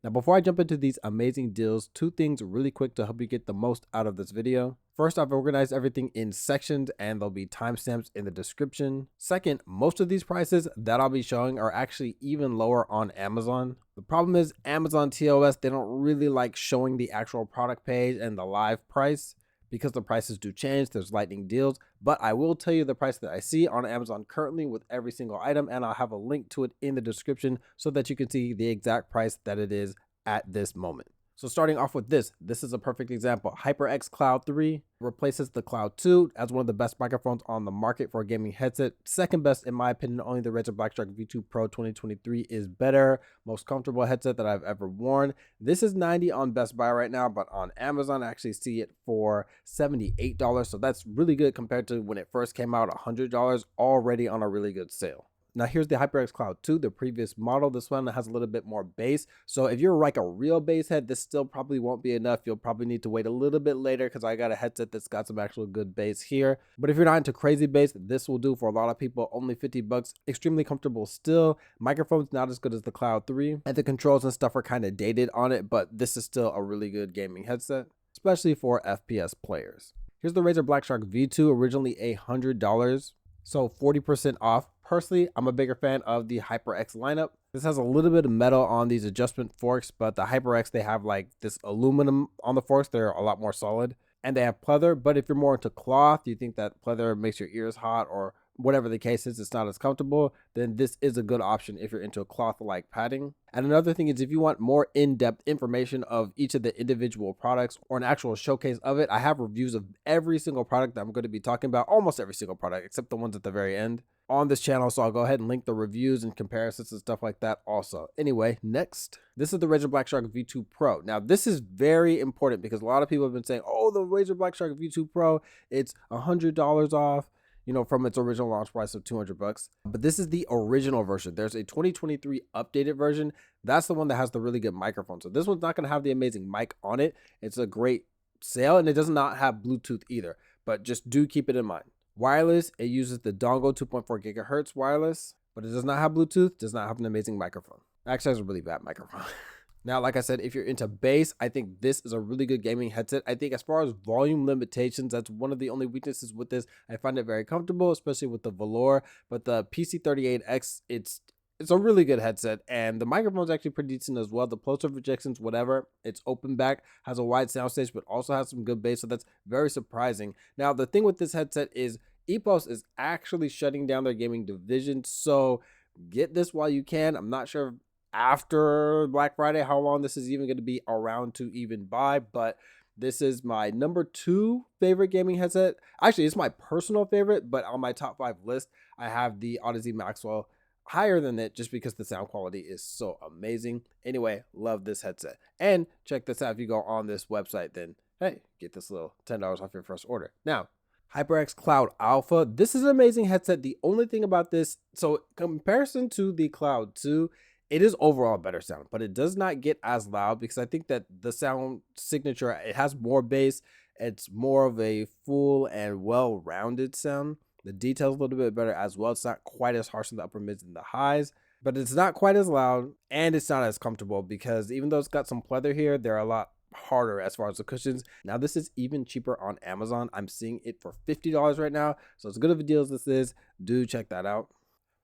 Now, before I jump into these amazing deals, two things really quick to help you get the most out of this video. First, I've organized everything in sections and there'll be timestamps in the description. Second, most of these prices that I'll be showing are actually even lower on Amazon. The problem is Amazon TOS, they don't really like showing the actual product page and the live price because the prices do change. There's lightning deals, but I will tell you the price that I see on Amazon currently with every single item, and I'll have a link to it in the description so that you can see the exact price that it is at this moment. So starting off with this is a perfect example. HyperX Cloud 3 replaces the Cloud 2 as one of the best microphones on the market for a gaming headset. Second best in my opinion, only the Razer Blackshark V2 Pro 2023 is better. Most comfortable headset that I've ever worn. This is $90 on Best Buy right now, but on Amazon I actually see it for $78. So that's really good compared to when it first came out, $100, already on a really good sale. Now here's the HyperX Cloud 2, the previous model. This one has a little bit more bass. So if you're like a real bass head, this still probably won't be enough. You'll probably need to wait a little bit later because I got a headset that's got some actual good bass here. But if you're not into crazy bass, this will do for a lot of people. Only 50 bucks, extremely comfortable still. Microphone's not as good as the Cloud 3 and the controls and stuff are kind of dated on it, but this is still a really good gaming headset, especially for FPS players. Here's the Razer Blackshark V2, originally $100. So 40% off. Personally, I'm a bigger fan of the HyperX lineup. This has a little bit of metal on these adjustment forks, but the HyperX, they have like this aluminum on the forks. They're a lot more solid. And they have pleather, but if you're more into cloth, you think that pleather makes your ears hot or whatever the case is, it's not as comfortable, then this is a good option if you're into a cloth-like padding. And another thing is if you want more in-depth information of each of the individual products or an actual showcase of it, I have reviews of every single product that I'm going to be talking about, almost every single product, except the ones at the very end on this channel. So I'll go ahead and link the reviews and comparisons and stuff like that also. Anyway, next, this is the Razer Blackshark V2 Pro. Now this is very important because a lot of people have been saying, oh, the Razer Blackshark V2 Pro, it's $100 off, you know, from its original launch price of 200 bucks. But this is the original version. There's a 2023 updated version. That's the one that has the really good microphone. So this one's not going to have the amazing mic on it. It's a great sale and it does not have Bluetooth either, but just do keep it in mind. Wireless, it uses the dongle 2.4 gigahertz wireless, but it does not have Bluetooth, does not have an amazing microphone. Actually has a really bad microphone. Now, like I said, if you're into bass, I think this is a really good gaming headset. I think as far as volume limitations, that's one of the only weaknesses with this. I find it very comfortable, especially with the velour, but the PC38X, it's a really good headset and the microphone's actually pretty decent as well. The plosive projections, whatever, it's open back, has a wide soundstage, but also has some good bass. So that's very surprising. Now, the thing with this headset is EPOS is actually shutting down their gaming division. So get this while you can. I'm not sure after Black Friday how long this is even going to be around to even buy, but this is my number 2 favorite gaming headset. Actually, it's my personal favorite, but on my top 5 list, I have the Audeze Maxwell higher than it just because the sound quality is so amazing. Anyway, love this headset. And check this out, if you go on this website, then hey, get this little $10 off your first order. Now, HyperX Cloud Alpha, this is an amazing headset. The only thing about this, so comparison to the Cloud 2, it is overall better sound, but it does not get as loud because I think that the sound signature, it has more bass. It's more of a full and well-rounded sound. The detail's a little bit better as well. It's not quite as harsh in the upper mids and the highs, but it's not quite as loud and it's not as comfortable because even though it's got some pleather here, they're a lot harder as far as the cushions. Now this is even cheaper on Amazon. I'm seeing it for $50 right now. So as good of a deal as this is, do check that out.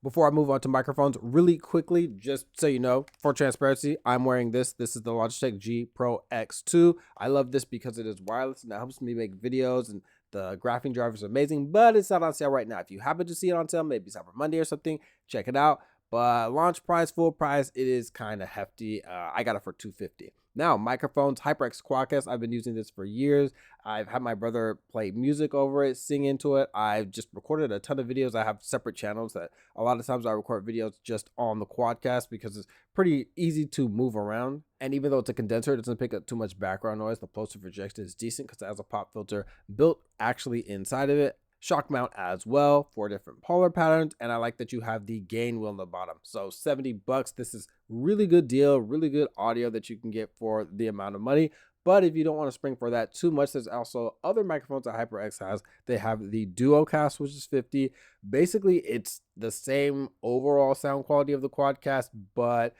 Before I move on to microphones, really quickly, just so you know, for transparency, I'm wearing this. This is the Logitech G Pro X2. I love this because it is wireless and it helps me make videos, and the graphing driver is amazing, but it's not on sale right now. If you happen to see it on sale, maybe Cyber Monday or something, check it out. But launch price, full price, it is kind of hefty. I got it for $250. Now, microphones, HyperX Quadcast. I've been using this for years. I've had my brother play music over it, sing into it. I've just recorded a ton of videos. I have separate channels that a lot of times I record videos just on the Quadcast because it's pretty easy to move around. And even though it's a condenser, it doesn't pick up too much background noise. The plosive projection is decent because it has a pop filter built actually inside of it. Shock mount as well, 4 different polar patterns, and I like that you have the gain wheel in the bottom. So 70 bucks, this is really good deal, really good audio that you can get for the amount of money. But if you don't want to spring for that too much, there's also other microphones that HyperX has. They have the Duocast, which is 50. Basically, it's the same overall sound quality of the Quadcast, but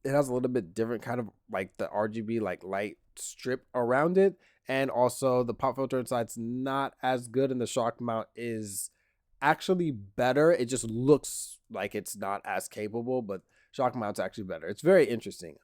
It has a little bit different kind of like the RGB like light strip around it. And also the pop filter inside's not as good, and the shock mount is actually better. It just looks like it's not as capable, but shock mount's actually better. It's very interesting.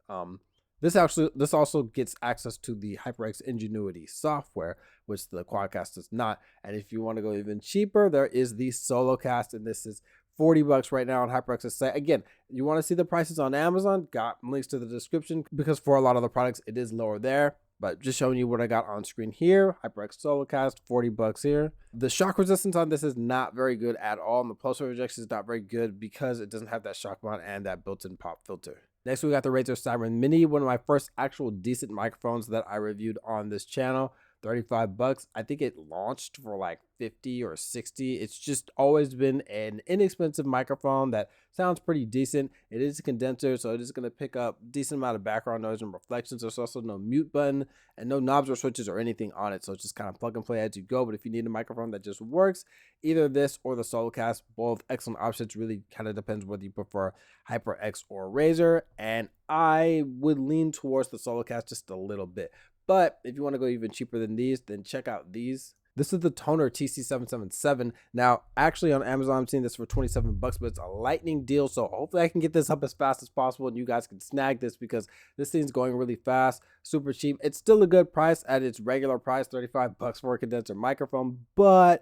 This also gets access to the HyperX Ingenuity software, which the Quadcast does not. And if you want to go even cheaper, there is the SoloCast, and this is $40 right now on HyperX's site. Again, you want to see the prices on Amazon, got links to the description, because for a lot of the products it is lower there. But just showing you what I got on screen here. HyperX SoloCast, $40 here. The shock resistance on this is not very good at all, and the pulse rejection is not very good because it doesn't have that shock mount and that built-in pop filter. Next, we got the Razer Siren Mini, one of my first actual decent microphones that I reviewed on this channel. $35. I think it launched for like 50 or 60. It's just always been an inexpensive microphone that sounds pretty decent. It is a condenser, so it is going to pick up decent amount of background noise and reflections. There's also no mute button and no knobs or switches or anything on it, so it's just kind of plug and play as you go. But if you need a microphone that just works, either this or the SoloCast, both excellent options. Really kind of depends whether you prefer HyperX or Razer, and I would lean towards the SoloCast just a little bit. But if you want to go even cheaper than these, then check out these. This is the Tonor TC777. Now, actually on Amazon, I'm seeing this for $27, but it's a lightning deal. So hopefully I can get this up as fast as possible and you guys can snag this, because this thing's going really fast, super cheap. It's still a good price at its regular price, $35 for a condenser microphone, but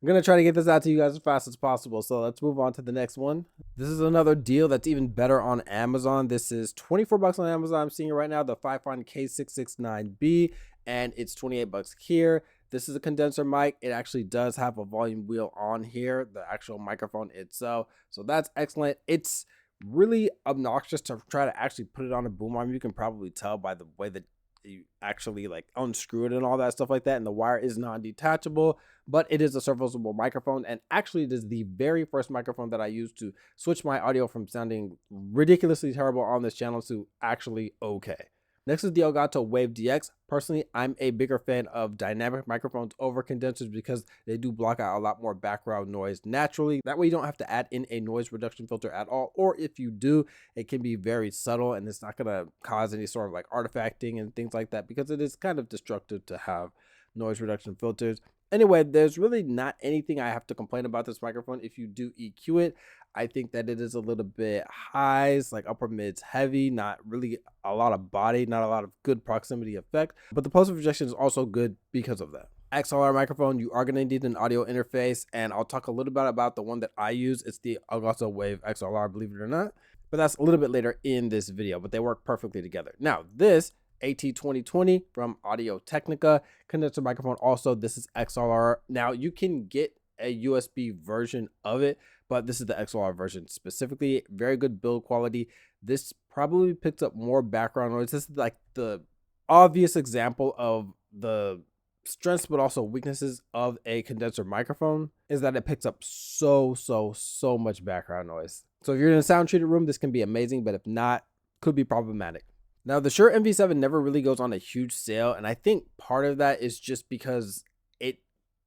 I'm going to try to get this out to you guys as fast as possible. So let's move on to the next one. This is another deal that's even better on Amazon. This is $24 on Amazon. I'm seeing it right now, the Fifine K669B, and it's $28 here. This is a condenser mic. It actually does have a volume wheel on here, the actual microphone itself. So that's excellent. It's really obnoxious to try to actually put it on a boom arm. You can probably tell by the way that you actually like unscrew it and all that stuff like that, and the wire is non-detachable, but it is a serviceable microphone. And actually it is the very first microphone that I used to switch my audio from sounding ridiculously terrible on this channel to actually okay. Next is the Elgato Wave DX. Personally, I'm a bigger fan of dynamic microphones over condensers because they do block out a lot more background noise naturally. That way you don't have to add in a noise reduction filter at all, or if you do, it can be very subtle and it's not going to cause any sort of like artifacting and things like that, because it is kind of destructive to have noise reduction filters. Anyway, there's really not anything I have to complain about this microphone. If you do EQ it, I think that it is a little bit highs, like upper mids heavy, not really a lot of body, not a lot of good proximity effect, but the pulse rejection is also good because of that. XLR microphone, you are going to need an audio interface, and I'll talk a little bit about the one that I use. It's the Elgato Wave XLR, believe it or not, but that's a little bit later in this video, but they work perfectly together. Now, this AT2020 from Audio Technica condenser microphone, also this is XLR. Now you can get a USB version of it, but this is the XLR version specifically. Very good build quality. This probably picks up more background noise. This is like the obvious example of the strengths but also weaknesses of a condenser microphone, is that it picks up so much background noise. So if you're in a sound treated room, this can be amazing, but if not, could be problematic. Now, the Shure MV7 never really goes on a huge sale, and I think part of that is just because it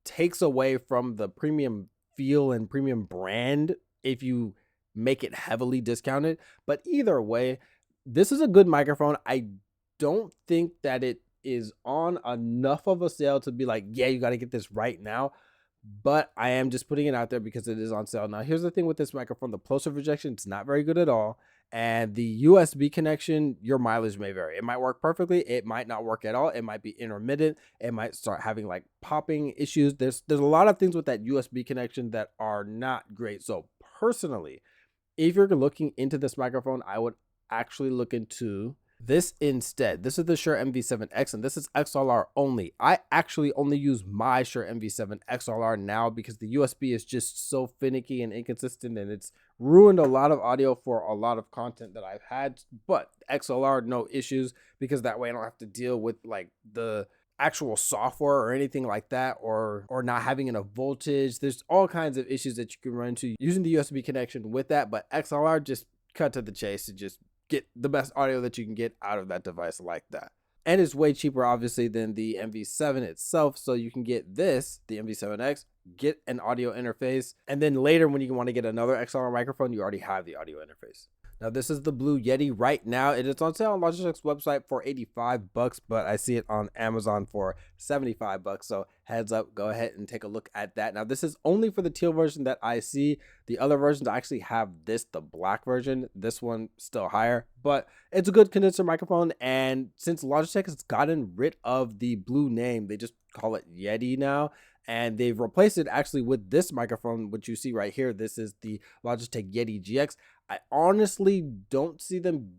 takes away from the premium feel and premium brand if you make it heavily discounted. But either way, this is a good microphone. I don't think that it is on enough of a sale to be like, yeah, you got to get this right now. But I am just putting it out there because it is on sale. Now, here's the thing with this microphone. The plosive rejection, it's not very good at all. And the USB connection, your mileage may vary. It might work perfectly. It might not work at all. It might be intermittent. It might start having like popping issues. There's a lot of things with that USB connection that are not great. So personally, if you're looking into this microphone, I would actually look into this instead. This is the Shure MV7X, and this is XLR only. I actually only use my Shure MV7 XLR now because the USB is just so finicky and inconsistent, and it's ruined a lot of audio for a lot of content that I've had. But XLR, no issues, because that way I don't have to deal with like the actual software or anything like that, or not having enough voltage. There's all kinds of issues that you can run into using the USB connection with that. But XLR, just cut to the chase and just get the best audio that you can get out of that device like that. And it's way cheaper, obviously, than the MV7 itself. So you can get this, the MV7X, get an audio interface, and then later when you want to get another XLR microphone, you already have the audio interface. Now this is the Blue Yeti right now. It is on sale on Logitech's website for 85 bucks, but I see it on Amazon for 75 bucks. So heads up, go ahead and take a look at that. Now this is only for the teal version that I see. The other versions actually have this, the black version. This one still higher, but it's a good condenser microphone. And since Logitech has gotten rid of the Blue name, they just call it Yeti now. And they've replaced it actually with this microphone, which you see right here. This is the Logitech Yeti GX. I honestly don't see them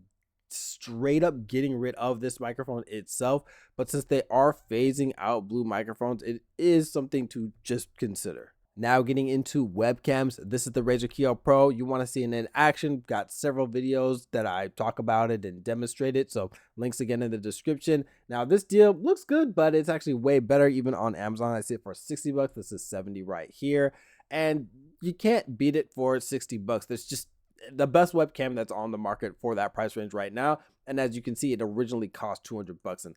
straight up getting rid of this microphone itself, but since they are phasing out Blue microphones, it is something to just consider. Now getting into webcams, this is the Razer Kiyo Pro. You want to see it in action, got several videos that I talk about it and demonstrate it, so links again in the description. Now this deal looks good, but it's actually way better even on Amazon. I see it for 60 bucks. This is 70 right here, and you can't beat it for 60 bucks. There's just the best webcam that's on the market for that price range right now. And as you can see, it originally cost 200 bucks, and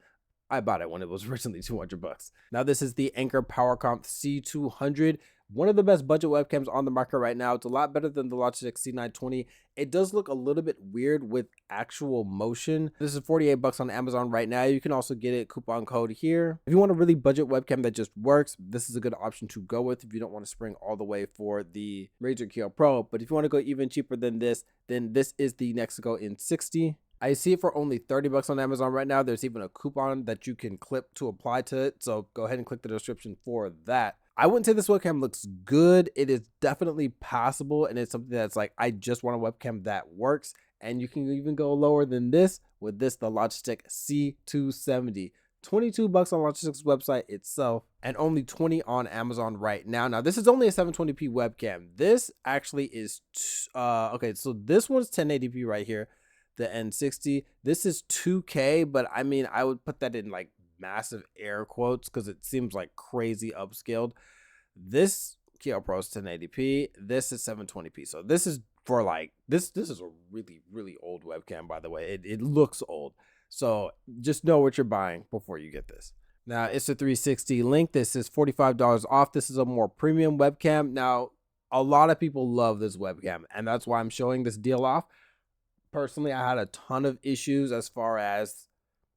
I bought it when it was originally 200 bucks. Now this is the Anker PowerComp C200, one of the best budget webcams on the market right now. It's a lot better than the Logitech C920. It does look a little bit weird with actual motion. This is 48 bucks on Amazon right now. You can also get it coupon code here. If you want a really budget webcam that just works, this is a good option to go with if you don't want to spring all the way for the Razer Kiyo Pro. But if you want to go even cheaper than this, then this is the Nexico N60. I see it for only 30 bucks on Amazon right now. There's even a coupon that you can clip to apply to it. So go ahead and click the description for that. I wouldn't say this webcam looks good. It is definitely passable, and it's something that's like, I just want a webcam that works. And you can even go lower than this with this, the Logitech C270. 22 bucks on Logitech's website itself, and only 20 on Amazon right now. Now this is only a 720p webcam. This actually is okay, so this one's 1080p right here, the N60. This is 2K, but I mean, I would put that in like massive air quotes because it seems like crazy upscaled. This Kiyo Pro is 1080p. This is 720p. So this is for like this is a really old webcam, by the way. It looks old. So just know what you're buying before you get this. Now it's a 360 link. This is $45 off. This is a more premium webcam. Now a lot of people love this webcam, and that's why I'm showing this deal off. Personally, I had a ton of issues as far as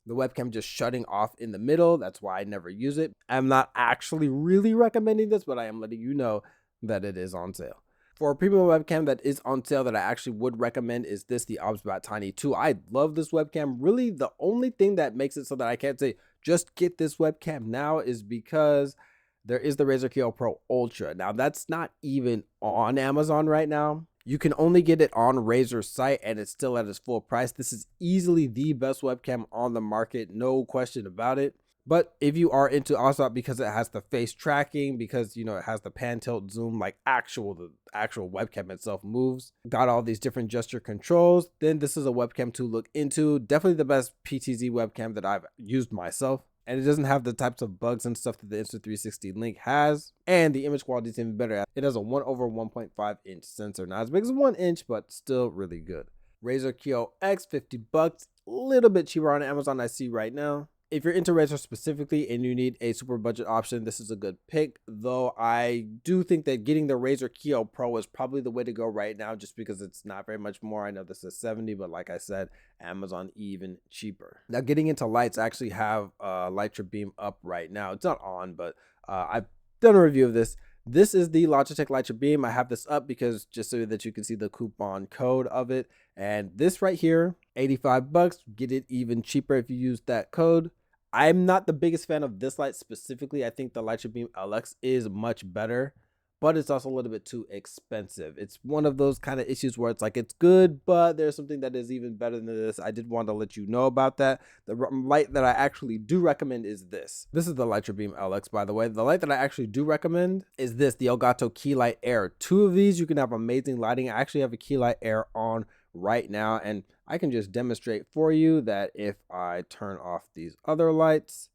the webcam just shutting off in the middle. That's why I never use it. I'm not actually really recommending this, but I am letting you know that it is on sale. For a premium webcam that is on sale that I actually would recommend is this, the OBSBot Tiny 2. I love this webcam. Really, the only thing that makes it so that I can't say just get this webcam now is because there is the Razer Kiyo Pro Ultra. Now, that's not even on Amazon right now. You can only get it on Razer's site, and it's still at its full price. This is easily the best webcam on the market, no question about it. But if you are into OBSBot because it has the face tracking, because, you know, it has the pan, tilt, zoom, like the actual webcam itself moves, got all these different gesture controls, then this is a webcam to look into. Definitely the best PTZ webcam that I've used myself. And it doesn't have the types of bugs and stuff that the Insta360 Link has. And the image quality is even better. It has a 1/1.5 inch sensor. Not as big as 1 inch, but still really good. Razer Kiyo X, 50 bucks. A little bit cheaper on Amazon, I see right now. If you're into Razer specifically and you need a super budget option, this is a good pick. Though I do think that getting the Razer Kiyo Pro is probably the way to go right now, just because it's not very much more. I know this is 70, but like I said, Amazon even cheaper. Now getting into lights, I actually have Litra Beam up right now. It's not on, but I've done a review of this. This is the Logitech Litra Beam. I have this up because just so that you can see the coupon code of it. And this right here, 85 bucks, get it even cheaper if you use that code. I'm not the biggest fan of this light specifically. I think the Litra Beam LX is much better, but it's also a little bit too expensive. It's one of those kind of issues where it's like, it's good, but there's something that is even better than this. I did want to let you know about that. The light that I actually do recommend is this. This is the Litra Beam LX, by the way. The light that I actually do recommend is this, the Elgato Keylight Air. Two of these, you can have amazing lighting. I actually have a Keylight Air on right now, and I can just demonstrate for you that if I turn off these other lights,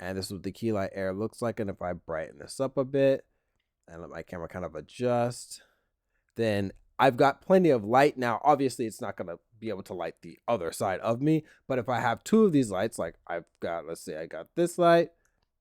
and this is what the Keylight Air looks like, and if I brighten this up a bit and let my camera kind of adjust, then I've got plenty of light. Now obviously it's not going to be able to light the other side of me, but if I have two of these lights, like I've got, let's say I got this light,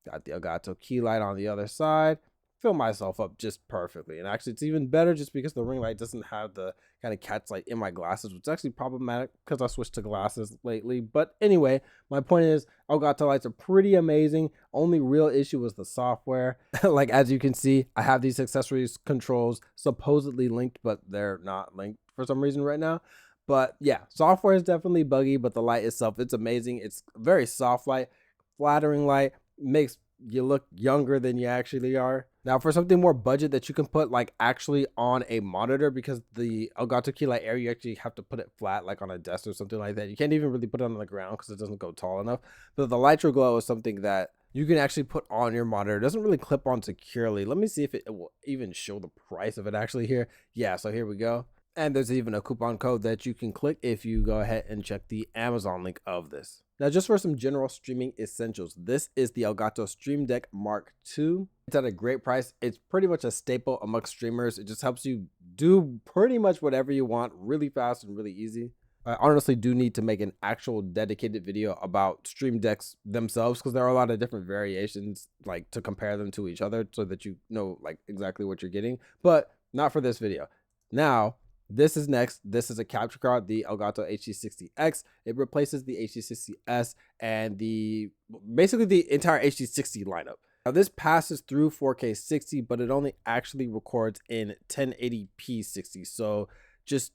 got the Elgato Keylight on the other side, fill myself up just perfectly. And actually it's even better just because the ring light doesn't have the kind of catch light in my glasses, which is actually problematic because I switched to glasses lately. But anyway, my point is Elgato lights are pretty amazing. Only real issue was the software. Like, as you can see, I have these accessories controls supposedly linked, but they're not linked for some reason right now. But yeah, software is definitely buggy, but the light itself, it's amazing. It's very soft light, flattering light, makes you look younger than you actually are. Now, for something more budget that you can put like actually on a monitor, because the Elgato Key Light Air, you actually have to put it flat like on a desk or something like that. You can't even really put it on the ground because it doesn't go tall enough. But the Lytro Glow is something that you can actually put on your monitor. It doesn't really clip on securely. Let me see if it will even show the price of it actually here. Yeah, so here we go. And there's even a coupon code that you can click if you go ahead and check the Amazon link of this. Now, just for some general streaming essentials, this is the Elgato Stream Deck Mark II. It's at a great price. It's pretty much a staple amongst streamers. It just helps you do pretty much whatever you want really fast and really easy. I honestly do need to make an actual dedicated video about Stream Decks themselves, because there are a lot of different variations, like to compare them to each other so that you know like exactly what you're getting, but not for this video. Now, this is next. This is a capture card, the Elgato HD60X. It replaces the HD60S and basically the entire HD60 lineup. Now, this passes through 4K 60, but it only actually records in 1080p 60. So just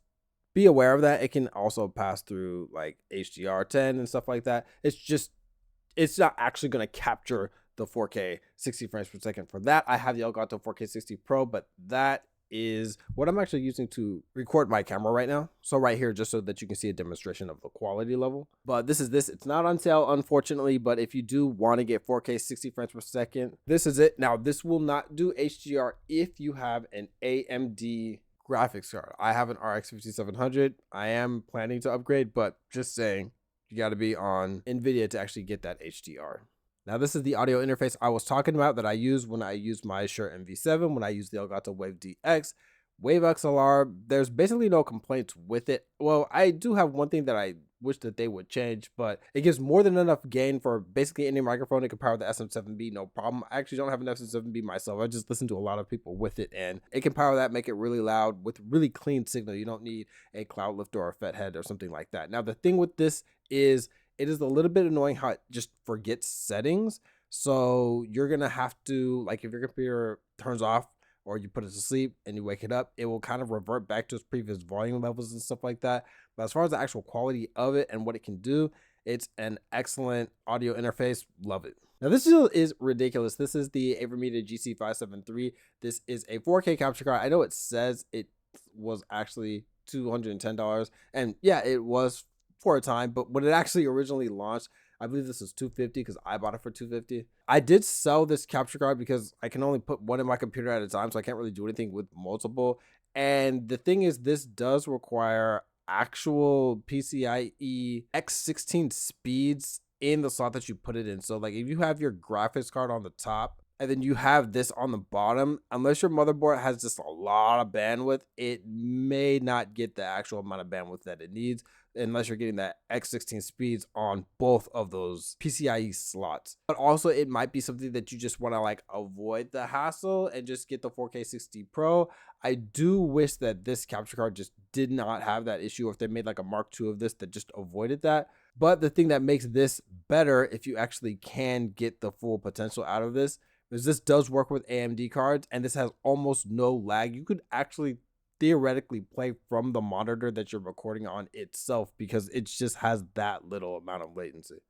be aware of that. It can also pass through like HDR10 and stuff like that. It's not actually going to capture the 4K 60 frames per second. For that, I have the Elgato 4K 60 Pro, but that is what I'm actually using to record my camera right now. So right here, just so that you can see a demonstration of the quality level. But it's not on sale, unfortunately, but if you do want to get 4K 60 frames per second, this is it. Now, this will not do HDR if you have an AMD graphics card. I have an RX 5700. I am planning to upgrade, but just saying, you got to be on NVIDIA to actually get that HDR. Now, this is the audio interface I was talking about that I use when I use my Shure MV7, when I use the Elgato Wave DX. Wave XLR, there's basically no complaints with it. Well, I do have one thing that I wish that they would change, but it gives more than enough gain for basically any microphone. It can power the SM7B, no problem. I actually don't have an SM7B myself. I just listen to a lot of people with it, and it can power that, make it really loud with really clean signal. You don't need a cloud lifter or a FET or something like that. Now, the thing with this is it is a little bit annoying how it just forgets settings. So you're going to have to, like, if your computer turns off or you put it to sleep and you wake it up, it will kind of revert back to its previous volume levels and stuff like that. But as far as the actual quality of it and what it can do, it's an excellent audio interface. Love it. Now, this is ridiculous. This is the AverMedia GC573. This is a 4K capture card. I know it says it was actually $210, and yeah, it was for a time, but when it actually originally launched, I believe this was $250 because I bought it for $250. I did sell this capture card because I can only put one in my computer at a time, so I can't really do anything with multiple. And the thing is, this does require actual PCIe X16 speeds in the slot that you put it in. So like if you have your graphics card on the top and then you have this on the bottom, unless your motherboard has just a lot of bandwidth, it may not get the actual amount of bandwidth that it needs, unless you're getting that X16 speeds on both of those PCIe slots. But also it might be something that you just want to like avoid the hassle and just get the 4K 60 Pro. I do wish that this capture card just did not have that issue, or if they made like a Mark II of this that just avoided that. But the thing that makes this better, if you actually can get the full potential out of this, is this does work with AMD cards, and this has almost no lag. You could actually theoretically play from the monitor that you're recording on itself, because it just has that little amount of latency.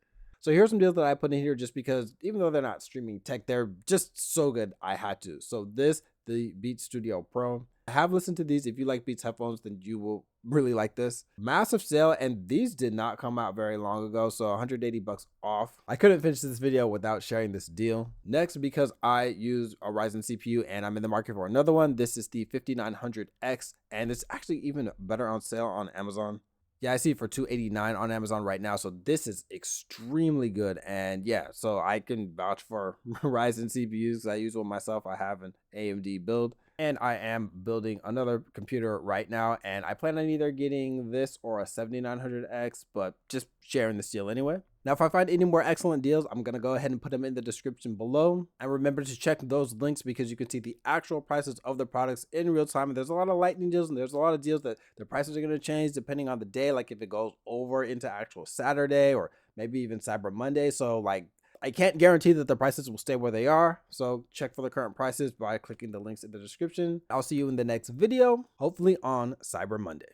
So here's some deals that I put in here just because even though they're not streaming tech, they're just so good I had to. So the Beats Studio Pro. I have listened to these. If you like Beats headphones, then you will really like this. Massive sale, and these did not come out very long ago, so $180 off. I couldn't finish this video without sharing this deal. Next, because I use a Ryzen CPU and I'm in the market for another one, this is the 5900X, and it's actually even better on sale on Amazon. Yeah, I see it for $289 on Amazon right now, so this is extremely good. And yeah, so I can vouch for Ryzen CPUs. I use one myself. I have an AMD build, and I am building another computer right now, and I plan on either getting this or a 7900X, but just sharing this deal anyway. Now, if I find any more excellent deals, I'm going to go ahead and put them in the description below. And remember to check those links because you can see the actual prices of the products in real time. And there's a lot of lightning deals and there's a lot of deals that the prices are going to change depending on the day, like if it goes over into actual Saturday or maybe even Cyber Monday. So like, I can't guarantee that the prices will stay where they are. So check for the current prices by clicking the links in the description. I'll see you in the next video, hopefully on Cyber Monday.